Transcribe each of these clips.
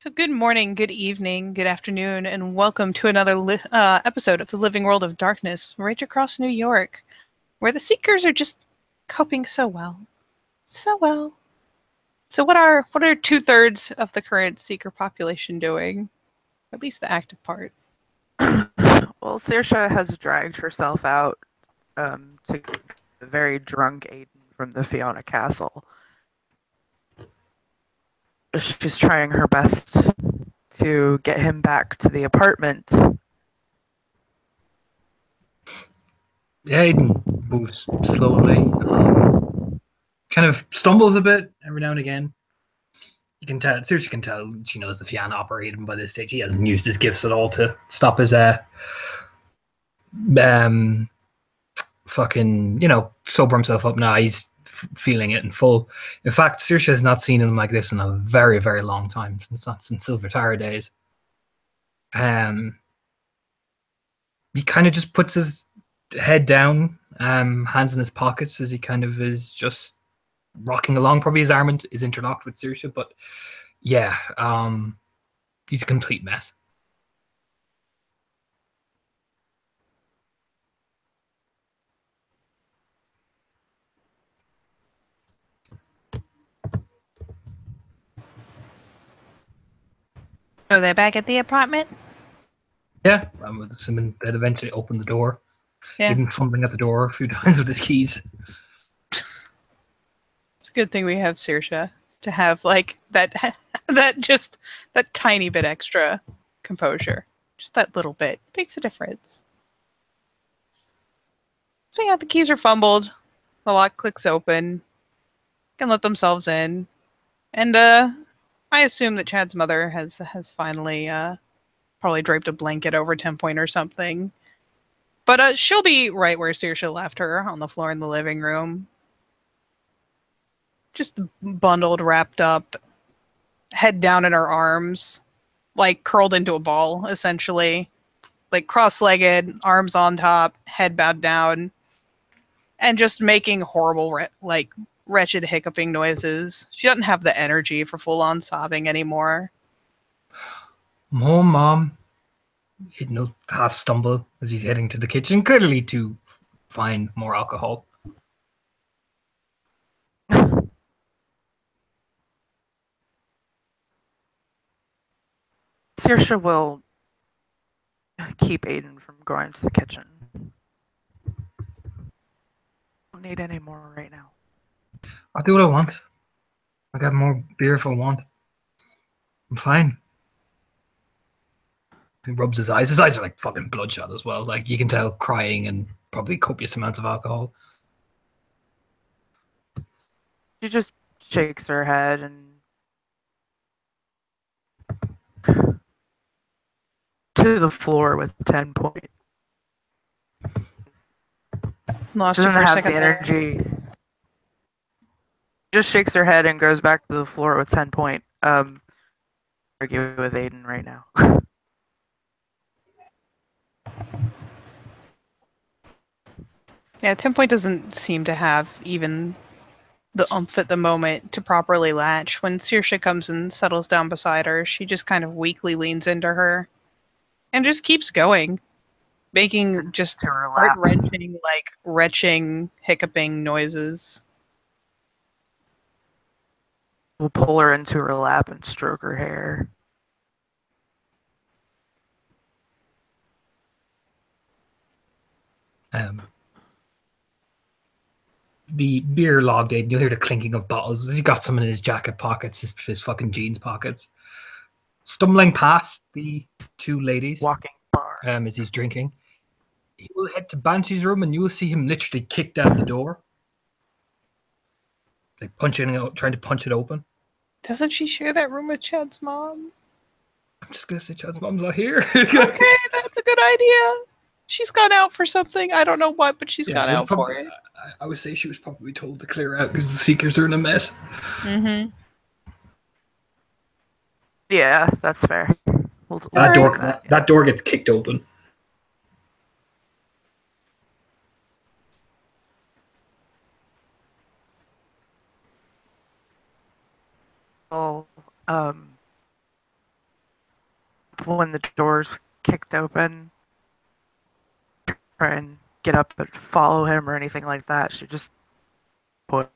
So, good morning, good evening, good afternoon, and welcome to another episode of the Living World of Darkness, right across New York, where the Seekers are just coping so well, so well. So, what are 2/3 of the current Seeker population doing? At least the active part. Well, Saoirse has dragged herself out to get the very drunk Aiden from the Fiona Castle. She's trying her best to get him back to the apartment. Yeah, Aiden moves slowly, kind of stumbles a bit every now and again. You can tell, Seriously can tell she knows the Fianna operated him by this stage. He hasn't used his gifts at all to stop his fucking, sober himself up now. He's feeling it in full. In fact, Saoirse has not seen him like this in a very, very long time, since Silver Tower days. He kind of just puts his head down, hands in his pockets as he kind of is just rocking along. Probably his arm is interlocked with Saoirse, but yeah, he's a complete mess. Are they back at the apartment? Yeah, I'm assuming they'd eventually open the door. Yeah. Even fumbling at the door a few times with his keys. It's a good thing we have Saoirse to have like that that tiny bit extra composure. Just that little bit makes a difference. So yeah, the keys are fumbled. The lock clicks open. Can let themselves in. And I assume that Chad's mother has finally probably draped a blanket over 10 Point or something. But she'll be right where Saoirse left her, on the floor in the living room. Just bundled, wrapped up, head down in her arms, like curled into a ball, essentially. Like cross-legged, arms on top, head bowed down, and just making horrible, like wretched hiccuping noises. She doesn't have the energy for full-on sobbing anymore. Mom. He'll half stumble as he's heading to the kitchen, clearly to find more alcohol. Saoirse will keep Aiden from going to the kitchen. Don't need any more right now. I'll do what I want. I got more beer if I want. I'm fine. He rubs his eyes. His eyes are like fucking bloodshot as well. Like you can tell, crying and probably copious amounts of alcohol. She just shakes her head and to the floor with 10 Point. Lost you Doesn't for a have second the there. energy. Just shakes her head and goes back to the floor with 10 Point. Argue with Aiden right now. Yeah, 10 Point doesn't seem to have even the oomph at the moment to properly latch. When Saoirse comes and settles down beside her, she just kind of weakly leans into her and just keeps going, making just To her lap. heart-wrenching, like retching, hiccuping noises. We'll pull her into her lap and stroke her hair. The beer logged in. You'll hear the clinking of bottles. He got some in his jacket pockets, his fucking jeans pockets. Stumbling past the two ladies, Walking bar. as he's drinking, he will head to Banshee's room, and you will see him literally kick down the door, like trying to punch it open. Doesn't she share that room with Chad's mom? I'm just gonna say Chad's mom's not here. Okay, that's a good idea. She's gone out for something. I don't know what, but she's gone out for it. I would say she was probably told to clear out because the Seekers are in a mess. Mm-hmm. Yeah, that's fair. That door gets kicked open. Well, when the door's kicked open, try and get up and follow him or anything like that. She just point.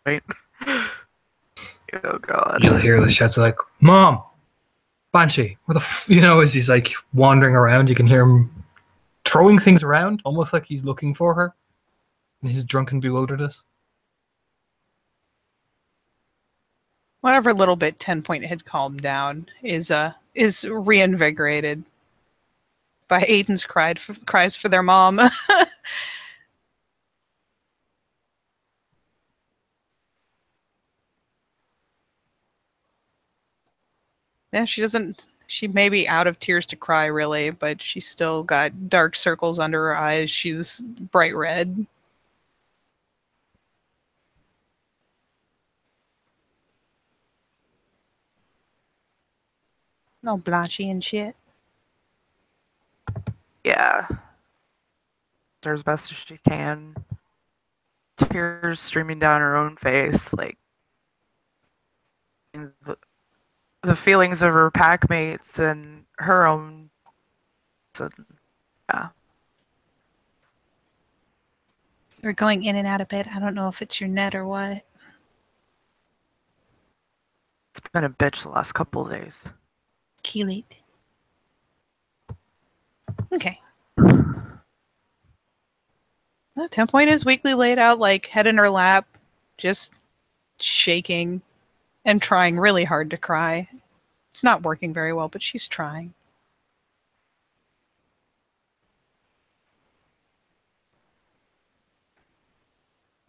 Oh god. You'll hear the shouts like, "Mom, Banshee, where the as he's like wandering around, you can hear him throwing things around, almost like he's looking for her in his drunken bewilderness." Whatever little bit 10-point had calmed down is reinvigorated by Aiden's cries for their mom. Yeah, she may be out of tears to cry really, but she's still got dark circles under her eyes. She's bright red. No blotchy and shit. Yeah. Does as best as she can. Tears streaming down her own face, like the feelings of her pack mates and her own. So, yeah. You're going in and out a bit. I don't know if it's your net or what. It's been a bitch the last couple of days. Keelite. Okay. 10-point is weakly laid out, like head in her lap, just shaking and trying really hard to cry. It's not working very well, but she's trying.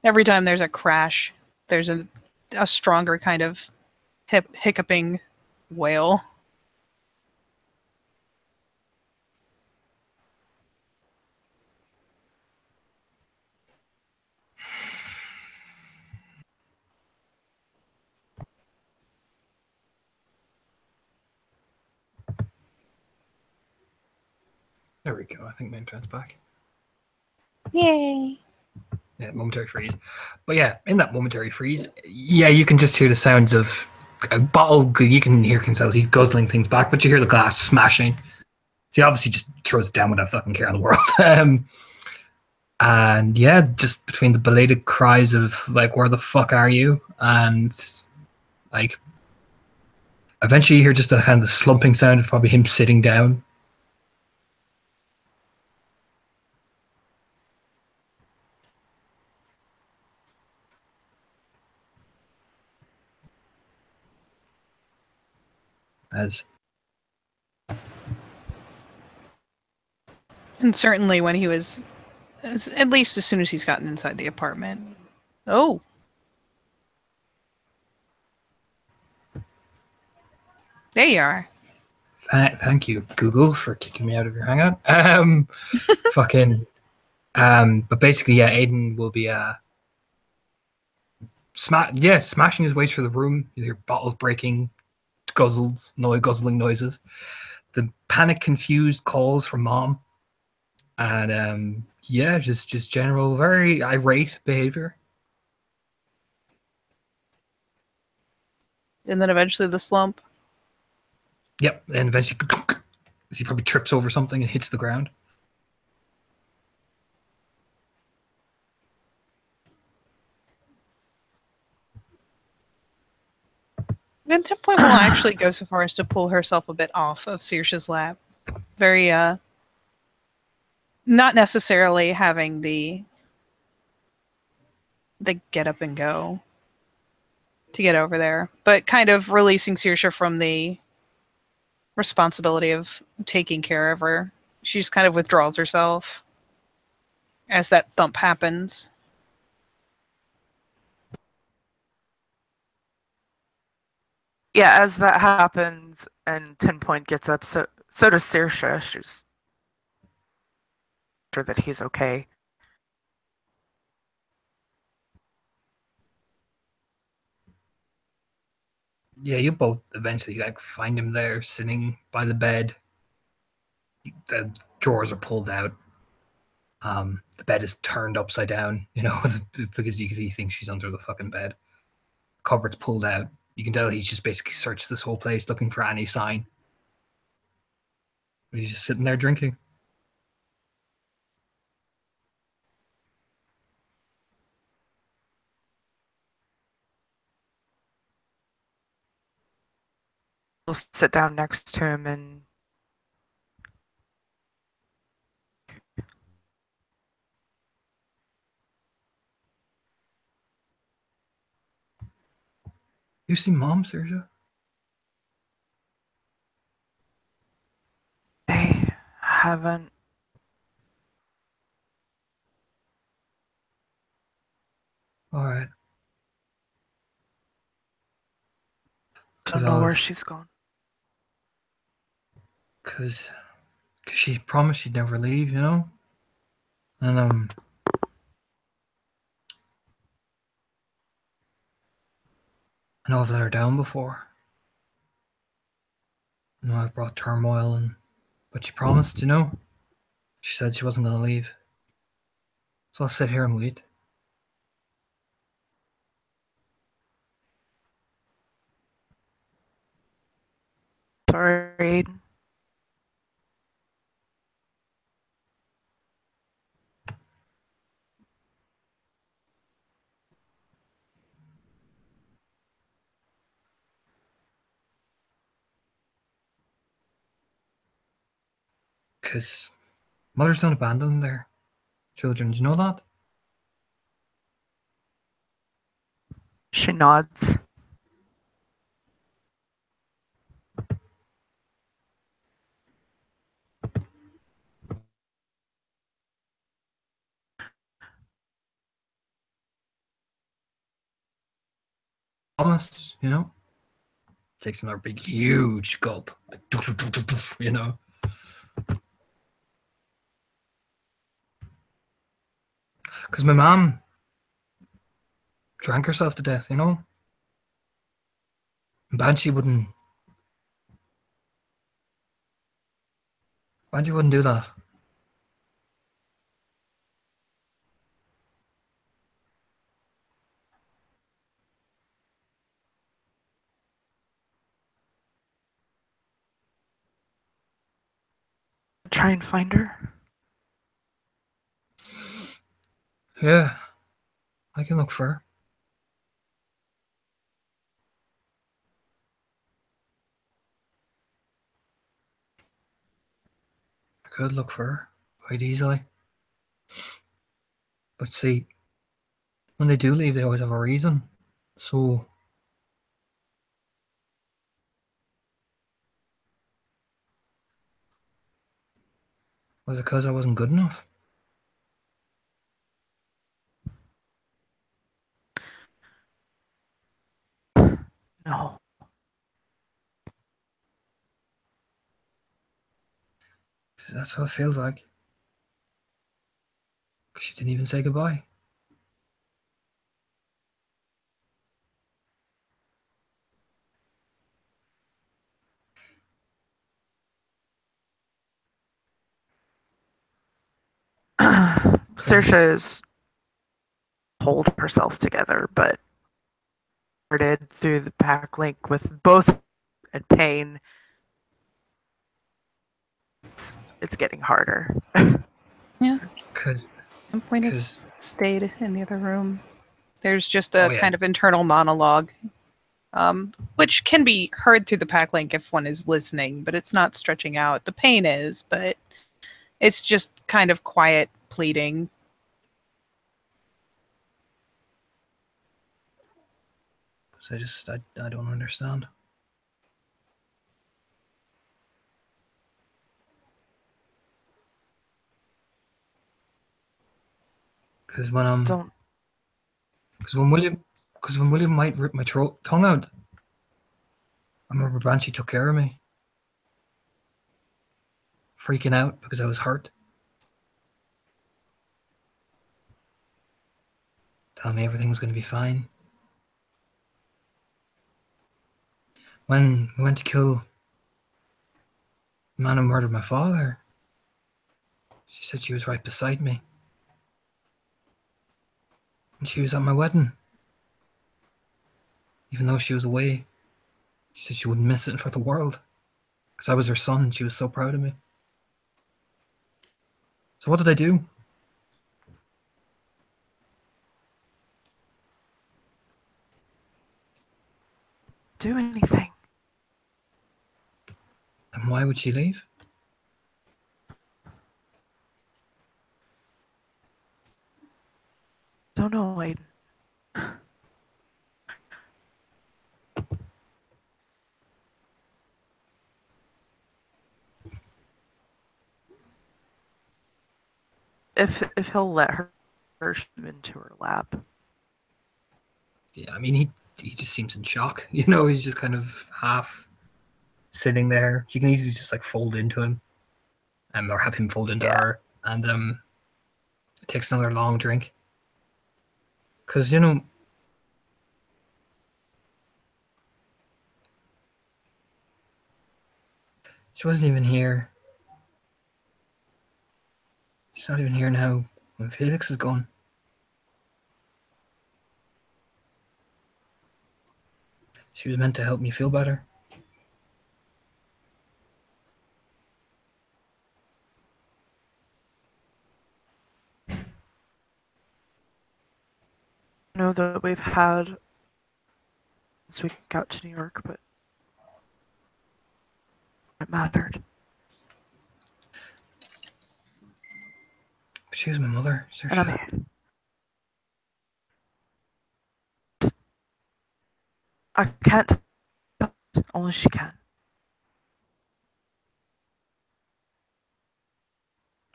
Every time there's a crash, there's a stronger kind of hiccuping wail. There we go. I think my internet's back. Yay! Yeah, momentary freeze. But yeah, in that momentary freeze, yeah, you can just hear the sounds of a bottle. You can hear himself. He's guzzling things back, but you hear the glass smashing. So he obviously just throws it down without fucking care in the world. And yeah, just between the belated cries of like, "Where the fuck are you?" and like, eventually you hear just a kind of slumping sound of probably him sitting down. As And certainly when he was, at least as soon as he's gotten inside the apartment. Oh. There you are. Thank you, Google, for kicking me out of your hangout. Fucking. But basically, yeah, Aiden will be smashing his way through the room. You hear bottles breaking, guzzling noises. The panic, confused calls from mom, and yeah, just general very irate behavior. And then eventually the slump. Yep, and eventually he probably trips over something and hits the ground. And 10-point will actually go so far as to pull herself a bit off of Saoirse's lap. Very, not necessarily having the get up and go to get over there, but kind of releasing Saoirse from the responsibility of taking care of her. She just kind of withdraws herself as that thump happens. Yeah, as that happens and 10-point gets up, so does Saoirse. She's sure that he's okay. Yeah, you both eventually like find him there sitting by the bed. The drawers are pulled out. The bed is turned upside down, because he thinks she's under the fucking bed. Cupboard's pulled out. You can tell he's just basically searched this whole place looking for any sign. He's just sitting there drinking. We'll sit down next to him and You see Mom, Saoirse? I haven't. All right. Don't know where she's gone. Because she promised she'd never leave, you know? And, I know I've let her down before. I know I've brought turmoil and... But she promised, you know? She said she wasn't going to leave. So I'll sit here and wait. Sorry, Aiden. Because mothers don't abandon their children. Do you know that? She nods. Promised, you know? Takes another big, huge gulp. You know? Because my mom drank herself to death, you know? Banshee wouldn't do that. Try and find her. Yeah. I can look for her. I could look for her quite easily. But see, when they do leave, they always have a reason. So, was it because I wasn't good enough? No. That's how it feels like. She didn't even say goodbye. Saoirse is hold herself together, but started through the pack link with both and pain. It's getting harder. Yeah. Because Point has stayed in the other room. There's just a kind of internal monologue, which can be heard through the pack link if one is listening, but it's not stretching out. The pain is, but it's just kind of quiet pleading. So I don't understand. Because when William might rip my tongue out, I remember Banshee took care of me, freaking out because I was hurt. Telling me everything was going to be fine. When we went to kill the man who murdered my father, she said she was right beside me. And she was at my wedding. Even though she was away, she said she wouldn't miss it for the world. Because I was her son and she was so proud of me. So what did I do? Do anything. And why would she leave? Don't know, Aiden. If he'll let her into her lap. Yeah, I mean, he just seems in shock. You know, he's just kind of half sitting there. She can easily just like fold into him, or have him fold into her, and takes another long drink. Because you know, she wasn't even here. She's not even here now when Felix is gone. She was meant to help me feel better. I know that we've had since we got to New York, but it mattered. She was my mother, And I'm Saoirse. here. I can't. Only she can.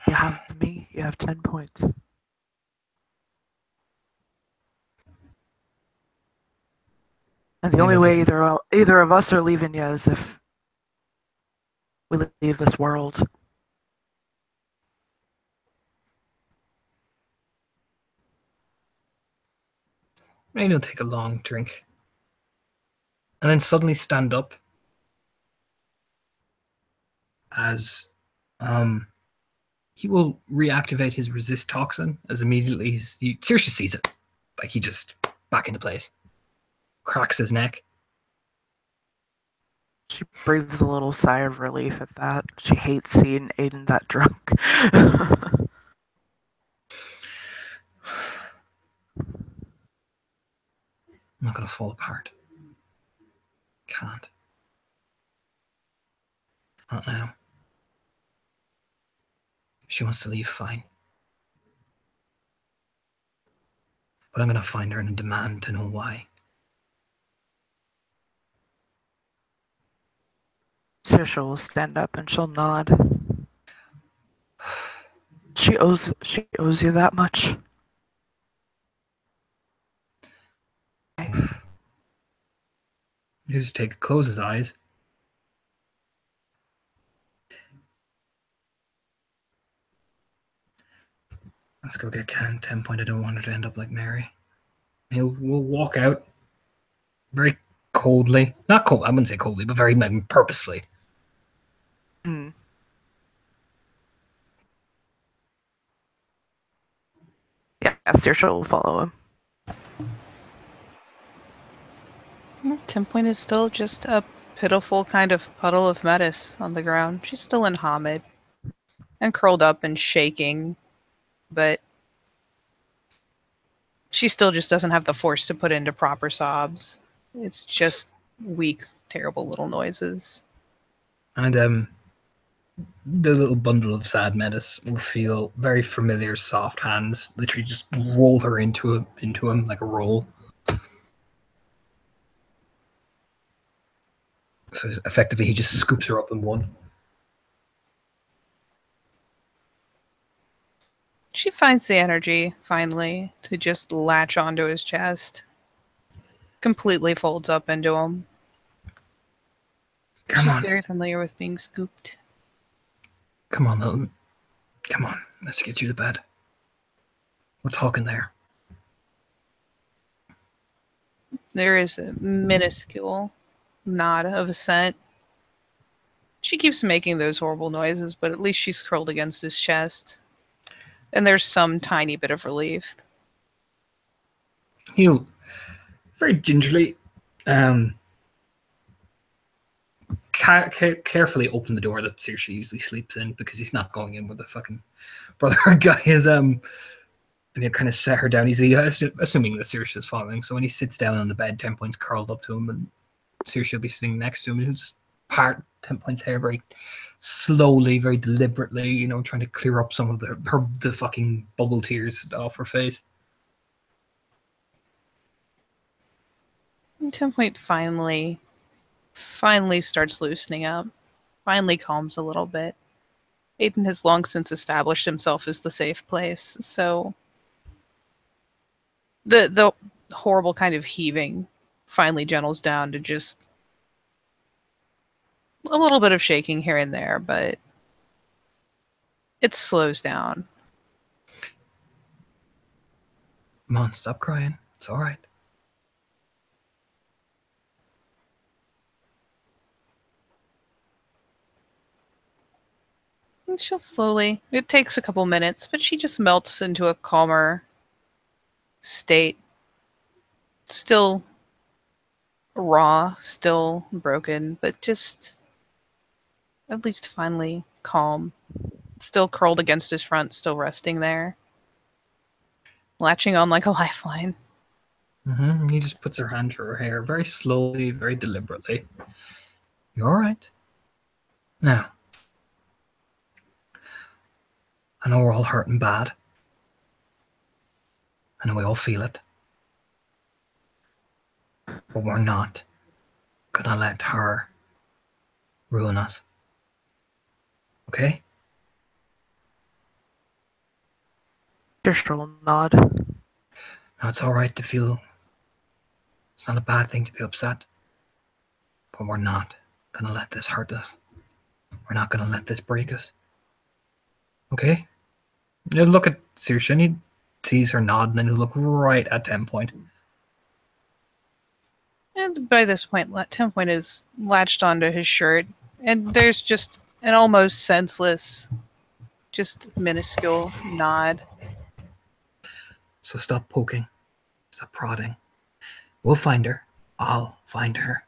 You have me. You have 10 points. And the Yeah, only that's way okay. either of us are leaving you is if we leave this world. Maybe he'll take a long drink. And then suddenly stand up as he will reactivate his resist toxin as immediately Saoirse sees it. Like he just back into place. Cracks his neck. She breathes a little sigh of relief at that. She hates seeing Aiden that drunk. I'm not gonna fall apart. Can't. Not now. If she wants to leave, fine. But I'm gonna find her and demand to know why. Saoirse will stand up and she'll nod. She owes you that much. You just close his eyes. Let's go get Ken. 10 point. I don't want her to end up like Mary. We'll walk out very coldly. Not cold, I wouldn't say coldly, but very purposefully. Mm. Yeah, Saoirse will follow him. 10 point is still just a pitiful kind of puddle of Metis on the ground. She's still in Hamid and curled up and shaking, but she still just doesn't have the force to put into proper sobs. It's just weak, terrible little noises. And the little bundle of sad Metis will feel very familiar, soft hands literally just roll her into him like a roll. So effectively, he just scoops her up in one. She finds the energy, finally, to just latch onto his chest. Completely folds up into him. She's very familiar with being scooped. Come on, little. Come on, let's get you to bed. We're talking there. There is a minuscule nod of assent. She keeps making those horrible noises, but at least she's curled against his chest. And there's some tiny bit of relief. He'll very gingerly carefully open the door that Saoirse usually sleeps in, because he's not going in with the fucking brother guy is. And he'll kind of set her down. He's assuming that Saoirse is following. So when he sits down on the bed, 10 points curled up to him, and Saoirse will be sitting next to him, and he'll just part 10 points hair very slowly, very deliberately, you know, trying to clear up some of the fucking bubble tears off her face. 10 point finally starts loosening up. Finally calms a little bit. Aiden has long since established himself as the safe place, so the horrible kind of heaving finally gentles down to just a little bit of shaking here and there, but it slows down. Come on, stop crying. It's all right. And she'll slowly, it takes a couple minutes, but she just melts into a calmer state. Still raw, still broken, but just at least finally calm. Still curled against his front, still resting there. Latching on like a lifeline. He just puts her hand to her hair very slowly, very deliberately. You all right? Now, I know we're all hurting bad. I know we all feel it. But we're not gonna let her ruin us. Okay? Just will nod. Now, it's all right to feel. It's not a bad thing to be upset. But we're not gonna let this hurt us. We're not gonna let this break us. Okay? You look at Saoirse and he sees her nod, and then he'll look right at 10 point. And by this point, 10 point is latched onto his shirt, and there's just an almost senseless, just minuscule nod. So stop poking. Stop prodding. We'll find her. I'll find her.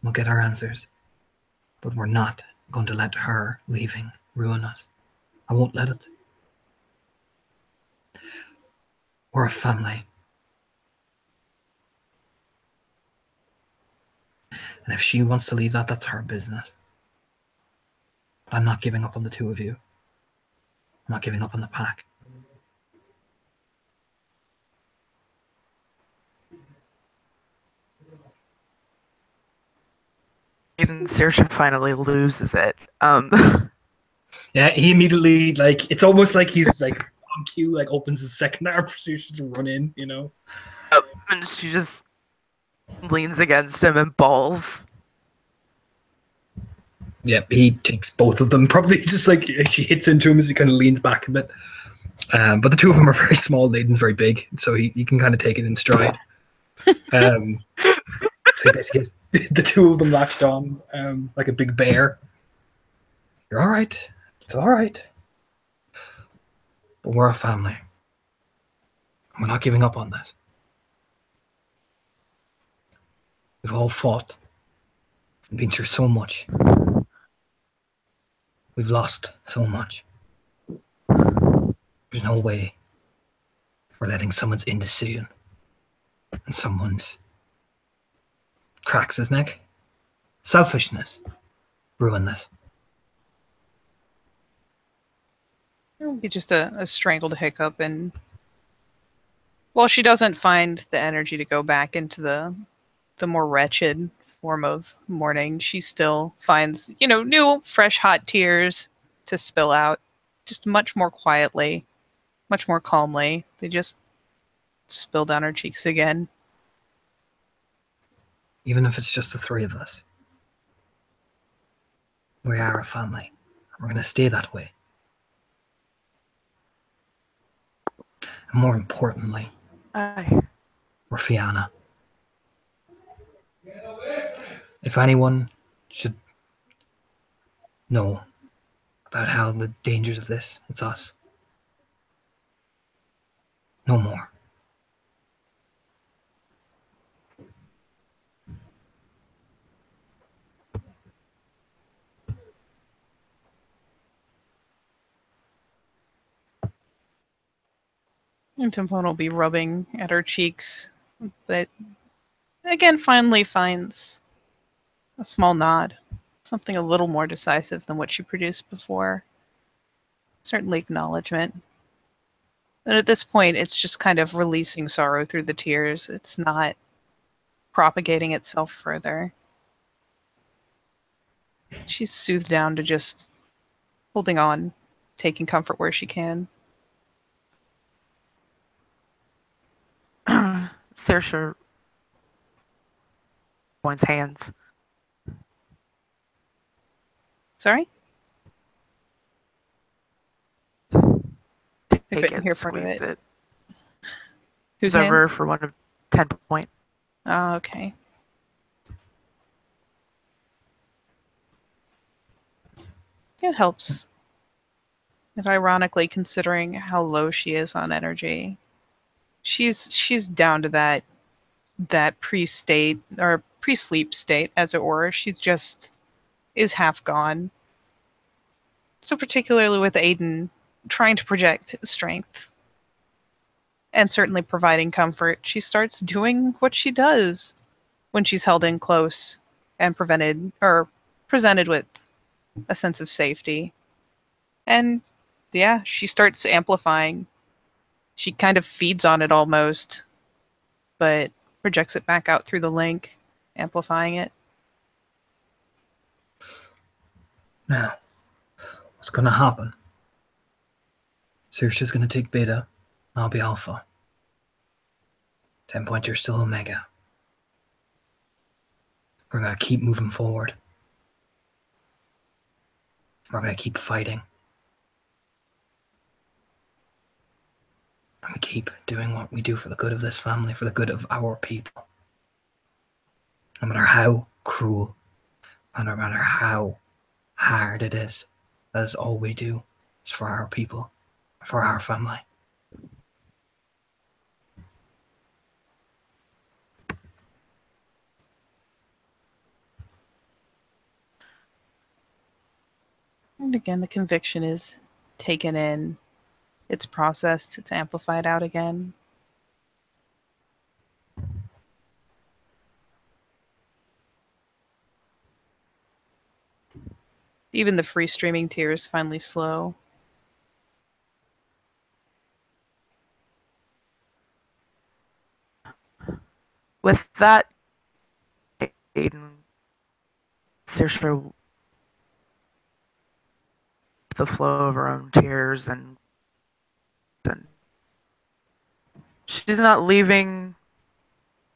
We'll get our answers. But we're not going to let her leaving ruin us. I won't let it. We're a family. And if she wants to leave that, that's her business. But I'm not giving up on the two of you. I'm not giving up on the pack. Even Saoirse finally loses it. Yeah, he immediately, like, it's almost like he's like on cue, like opens his second arm for Saoirse to run in, you know? And she just leans against him and bawls. Yeah, he takes both of them. Probably just like she hits into him as he kind of leans back a bit. But the two of them are very small. Aiden's very big, so he can kind of take it in stride. So he basically has the two of them latched on like a big bear. You're all right. It's all right. But we're a family. We're not giving up on this. We've all fought and been through so much. We've lost so much. There's no way we're letting someone's indecision and someone's cracks his neck, selfishness, ruin this. It'll be just a strangled hiccup, and while she doesn't find the energy to go back into the more wretched form of mourning, she still finds, new, fresh, hot tears to spill out, just much more quietly, much more calmly. They just spill down her cheeks again. Even if it's just the three of us, we are a family. We're going to stay that way. And more importantly, Aye. we're Fianna. If anyone should know about how the dangers of this, it's us. No more. And Timpone will be rubbing at her cheeks, but again finally finds a small nod. Something a little more decisive than what she produced before. Certainly acknowledgement. And at this point, it's just kind of releasing sorrow through the tears. It's not propagating itself further. She's soothed down to just holding on, taking comfort where she can. Saoirse points hands. Sorry? Take couldn't it, hear part of squeezed it. it. Whose Over hands? for 1 of 10 point. Oh, okay. It helps. And ironically, considering how low she is on energy, she's down to that pre-state or pre-sleep state, as it were. She just is half gone. So particularly with Aiden trying to project strength and certainly providing comfort, she starts doing what she does when she's held in close and presented with a sense of safety. And yeah, she starts amplifying. She kind of feeds on it almost, but projects it back out through the link, amplifying it. Now, what's going to happen? Saoirse's going to take beta, and I'll be alpha. 10 point, you're still omega. We're going to keep moving forward. We're going to keep fighting. And we keep doing what we do for the good of this family, for the good of our people. No matter how cruel, no matter how hard it is, that is all we do. It's for our people, for our family. And again, the conviction is taken in, it's processed, it's amplified out again. Even the free streaming tears finally slow. With that, Aiden, Saoirse, the flow of her own tears, and she's not leaving.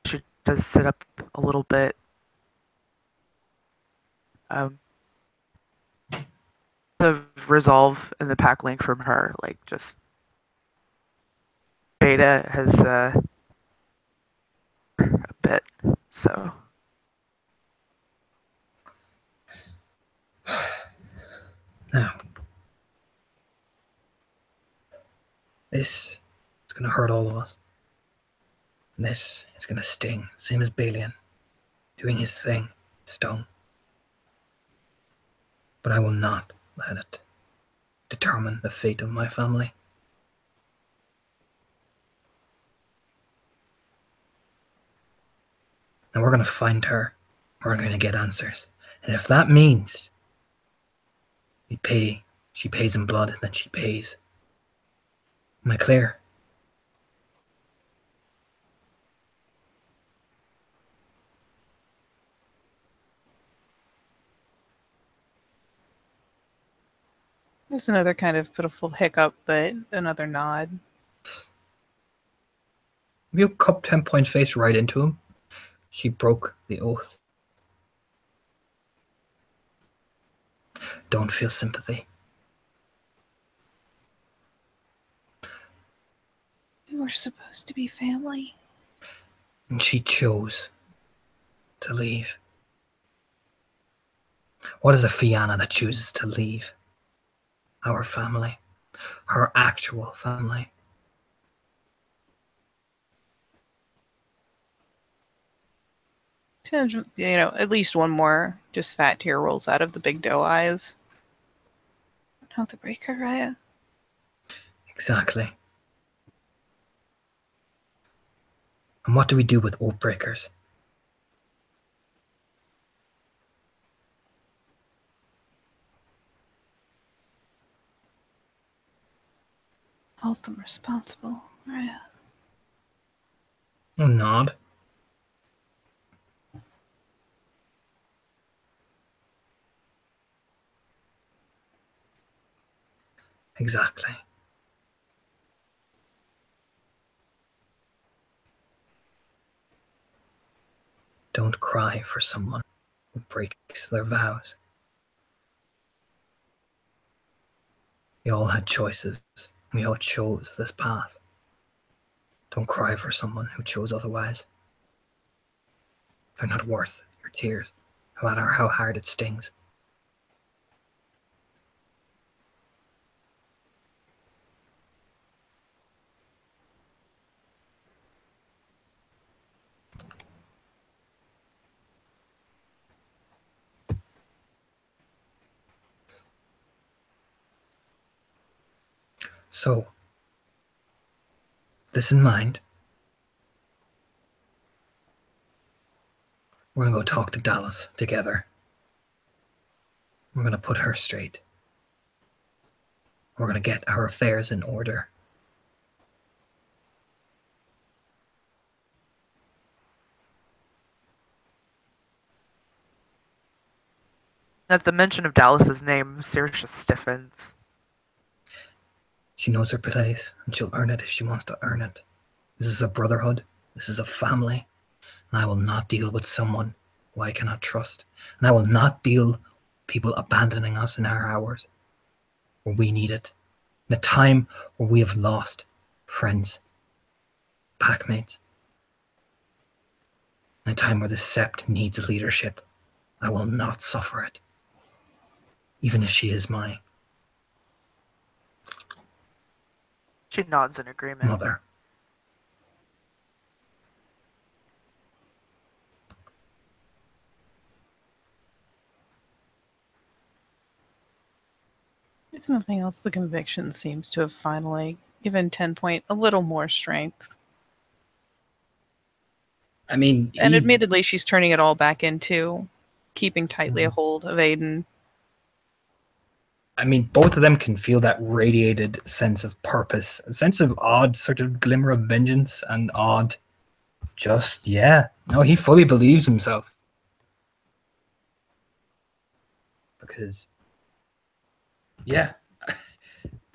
She does sit up a little bit. Of resolve in the pack link from her, like just beta has a bit, so. Now, this is going to hurt all of us. And this is going to sting, same as Balian, doing his thing, stung. But I will not let it determine the fate of my family. And we're going to find her. We're going to get answers. And if that means she pays in blood, then she pays. Am I clear? There's another kind of pitiful hiccup, but another nod. You cup 10 point face right into him. She broke the oath. Don't feel sympathy. We were supposed to be family. And she chose to leave. What is a Fianna that chooses to leave? Our family. Her actual family. At least one more just fat tear rolls out of the big doe eyes. How to break her, Raya? Exactly. And what do we do with oath breakers? Hold them responsible. Right. Oh, nod. Exactly. Don't cry for someone who breaks their vows. We all had choices. We all chose this path. Don't cry for someone who chose otherwise. They're not worth your tears, no matter how hard it stings. So, this in mind, we're gonna go talk to Dallas together. We're gonna put her straight. We're gonna get our affairs in order. At the mention of Dallas's name, Saoirse stiffens. She knows her place, and she'll earn it if she wants to earn it. This is a brotherhood. This is a family. And I will not deal with someone who I cannot trust. And I will not deal with people abandoning us in our hours where we need it. In a time where we have lost friends, packmates. In a time where the Sept needs leadership. I will not suffer it. Even if she is my She nods in agreement. mother. If nothing else, the conviction seems to have finally given 10 Point a little more strength. I mean, And admittedly, she's turning it all back into keeping tightly a hold of Aiden. I mean, both of them can feel that radiated sense of purpose, a sense of odd sort of glimmer of vengeance and odd, just, yeah. No, he fully believes himself. Because, yeah,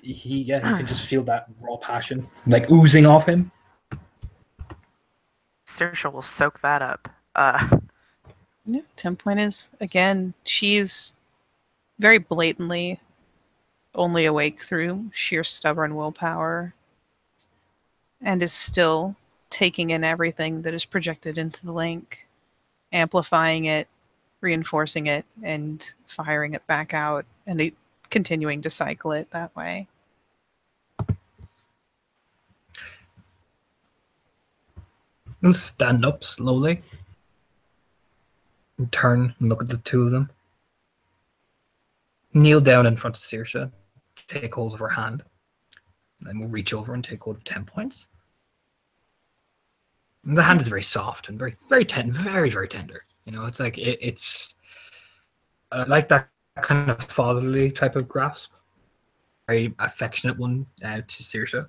he can just feel that raw passion, like oozing off him. Saoirse will soak that up. Yeah, 10 Point is, again, she's very blatantly only awake through sheer stubborn willpower and is still taking in everything that is projected into the link, amplifying it, reinforcing it, and firing it back out, and continuing to cycle it that way. He'll stand up slowly and turn and look at the two of them. Kneel down in front of Saoirse, take hold of her hand. Then we'll reach over and take hold of 10 points. And the hand is very soft and very, very tender, very, very tender. You know, it's like it's like that kind of fatherly type of grasp, very affectionate one to Saoirse.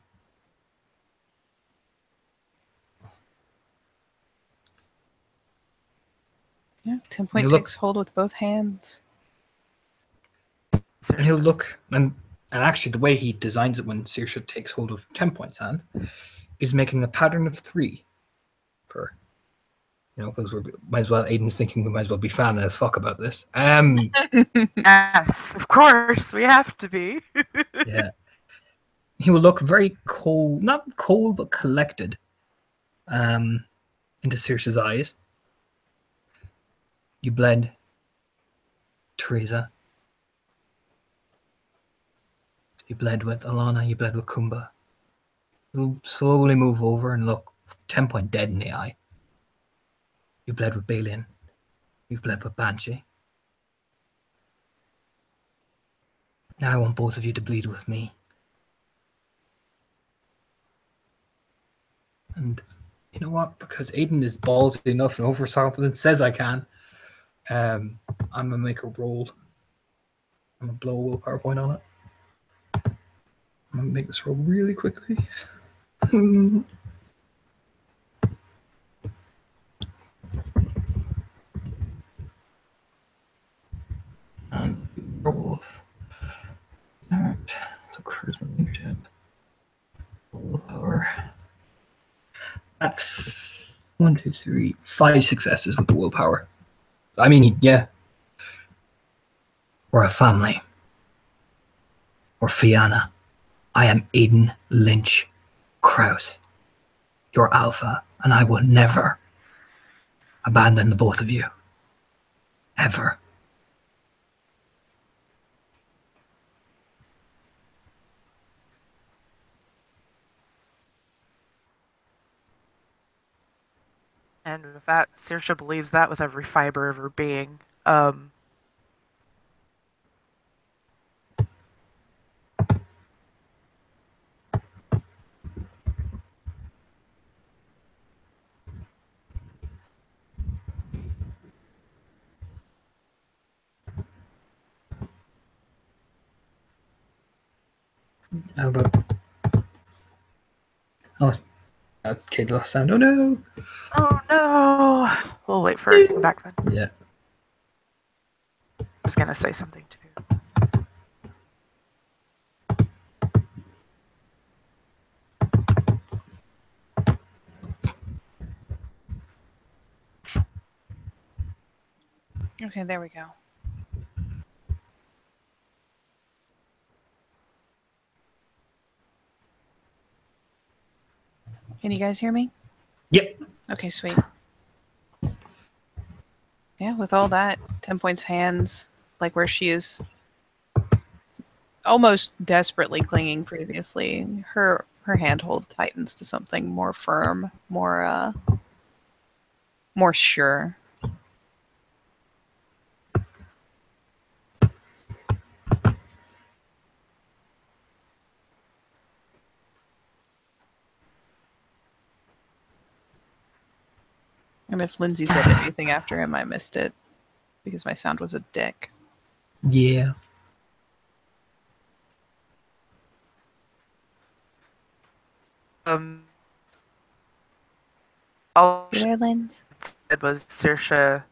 Yeah, 10 Point look- takes hold with both hands. And he'll look, and actually the way he designs it when Saoirse takes hold of 10 points hand is making a pattern of 3 per. You know, because we might as well. Aiden's thinking we might as well be fan as fuck about this. Yes, of course, we have to be. Yeah. He will look very cold, not cold, but collected into Saoirse's eyes. You bled, Teresa. You bled with Alana, you bled with Kumba. You'll slowly move over and look 10 Point dead in the eye. You bled with Balin. You've bled with Banshee. Now I want both of you to bleed with me. And You know what? Because Aiden is ballsy enough and overconfident, says I can. I'm gonna make a roll. I'm gonna blow a willpower point on it. I'm gonna make this roll really quickly. And Werewolf. Alright. So charisma leadership. Willpower. That's 1, 2, 3, 5 successes with the willpower. I mean, yeah. We're a family. We're Fianna. I am Aiden Lynch Krause, your alpha, and I will never abandon the both of you. Ever. And with that, Saoirse believes that with every fiber of her being. How about... Oh, okay, the last sound. Oh no! Oh no! We'll wait for her to come back then. Yeah. I was gonna say something too. Okay, there we go. Can you guys hear me? Yep. Okay, sweet. Yeah, with all that, 10 points hands, like where she is almost desperately clinging previously, her handhold tightens to something more firm, more sure. And if Lindsay said anything after him, I missed it because my sound was a dick. Yeah. All You she there, Linz? said was Saoirse.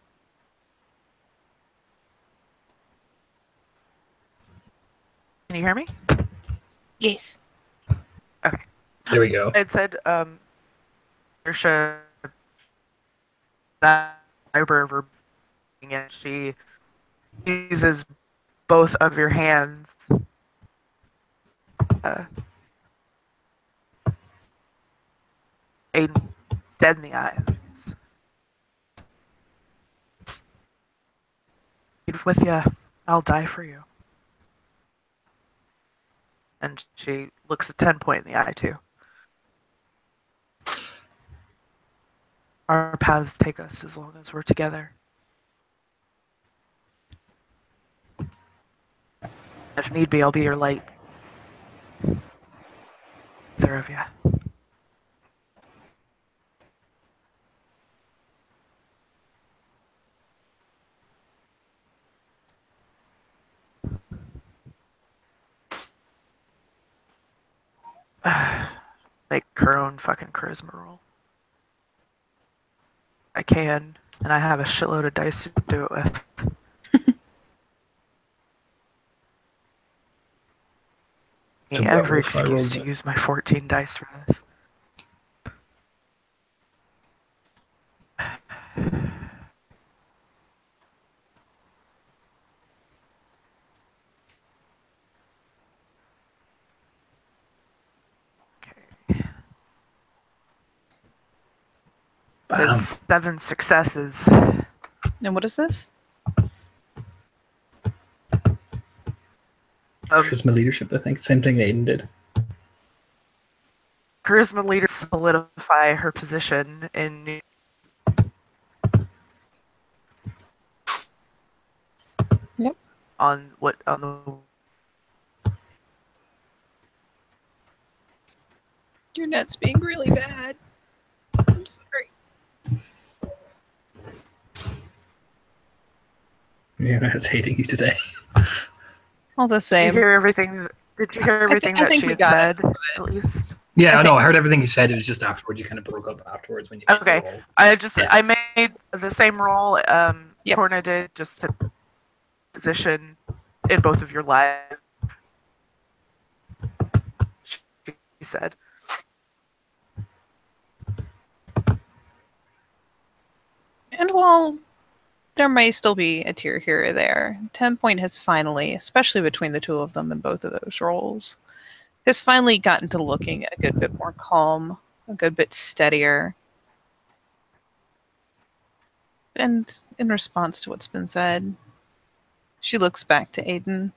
Can you hear me? Yes. Okay. There we go. It said, Saoirse, that fiber of her being, and she uses both of your hands. Aiden, dead in the eyes. With you, I'll die for you. And she looks a 10-point in the eye too. Our paths take us as long as we're together. If need be, I'll be your light. Either of you. Make her own fucking charisma roll. I can, and I have a shitload of dice to do it with. To Every Werewolf, I excuse rolled to it. use my 14 dice for this. Okay. Bam. There's 7 successes. And what is this? Charisma leadership, I think. Same thing Aiden did. Charisma leader solidify her position in. Yep. On the. Your net's being really bad. I'm sorry. Yeah, it's hating you today. All the Did you same. hear everything? Did you hear everything I that think she we had got said? At least. Yeah, I no, think- I heard everything you said. It was just afterwards. You kind of broke up afterwards when you made Okay. the roll. Yeah. I made the same roll Yep. Torna did, just to position in both of your lives. She said. And while there may still be a tear here or there, 10 Point has finally, especially between the two of them in both of those roles, has finally gotten to looking a good bit more calm, a good bit steadier. And in response to what's been said, she looks back to Aiden.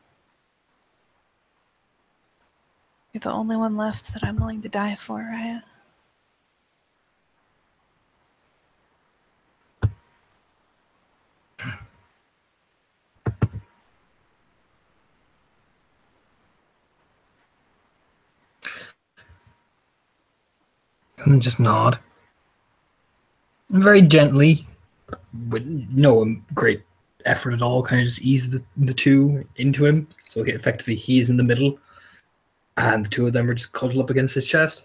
You're the only one left that I'm willing to die for, right? And just nod. And very gently, with no great effort at all, kind of just ease the two into him. So effectively, he's in the middle, and the two of them are just cuddled up against his chest.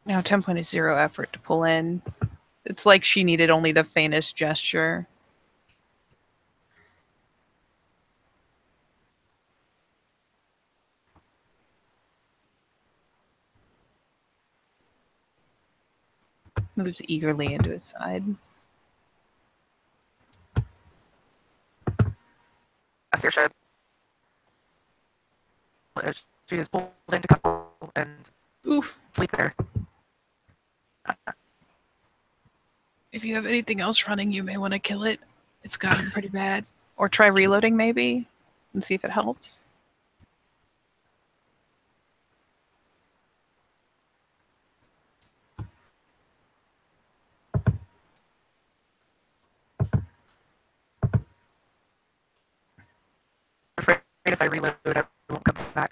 Now 10 Point is zero effort to pull in. It's like she needed only the faintest gesture. Moves eagerly into his side. Saoirse. She is pulled into couple and Oof. sleep there. If you have anything else running, you may want to kill it. It's gotten pretty bad. Or try reloading, maybe, and see if it helps. I'm afraid if I reload, I won't come back.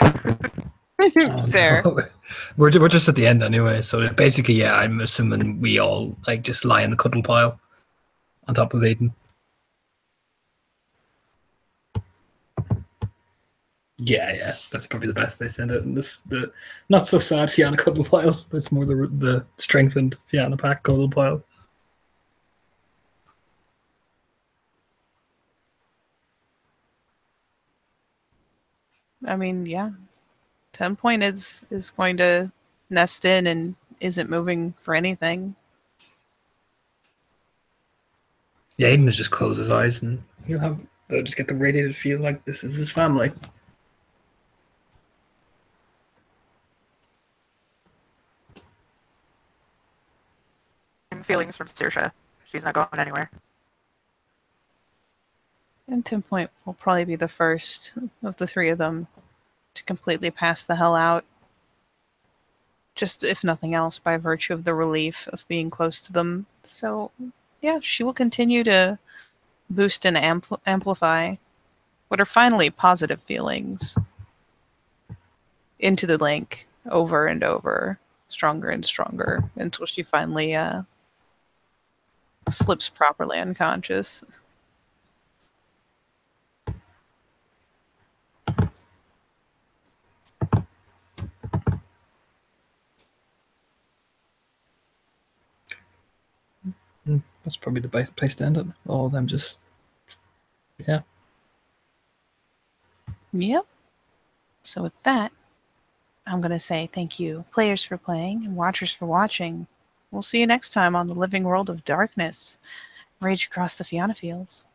Oh, Fair. no. We're just at the end anyway, so basically, yeah, I'm assuming we all like just lie in the cuddle pile on top of Aiden. Yeah, that's probably the best place to end it. And the not so sad Fianna cuddle pile. It's more the strengthened Fianna pack cuddle pile. I mean, yeah. 10 Point is going to nest in and isn't moving for anything. Yeah, Aiden will just close his eyes and he'll just get the radiated feel like this is his family. Feelings from Saoirse. She's not going anywhere. And 10 Point will probably be the first of the three of them to completely pass the hell out. Just, if nothing else, by virtue of the relief of being close to them. So, yeah, she will continue to boost and amplify what are finally positive feelings into the link over and over, stronger and stronger, until she finally slips properly unconscious. That's probably the best place to end it. All of them just, yeah. Yep. So with that, I'm going to say thank you, players, for playing and watchers for watching. We'll see you next time on the Living World of Darkness. Rage across the Fianna Fields.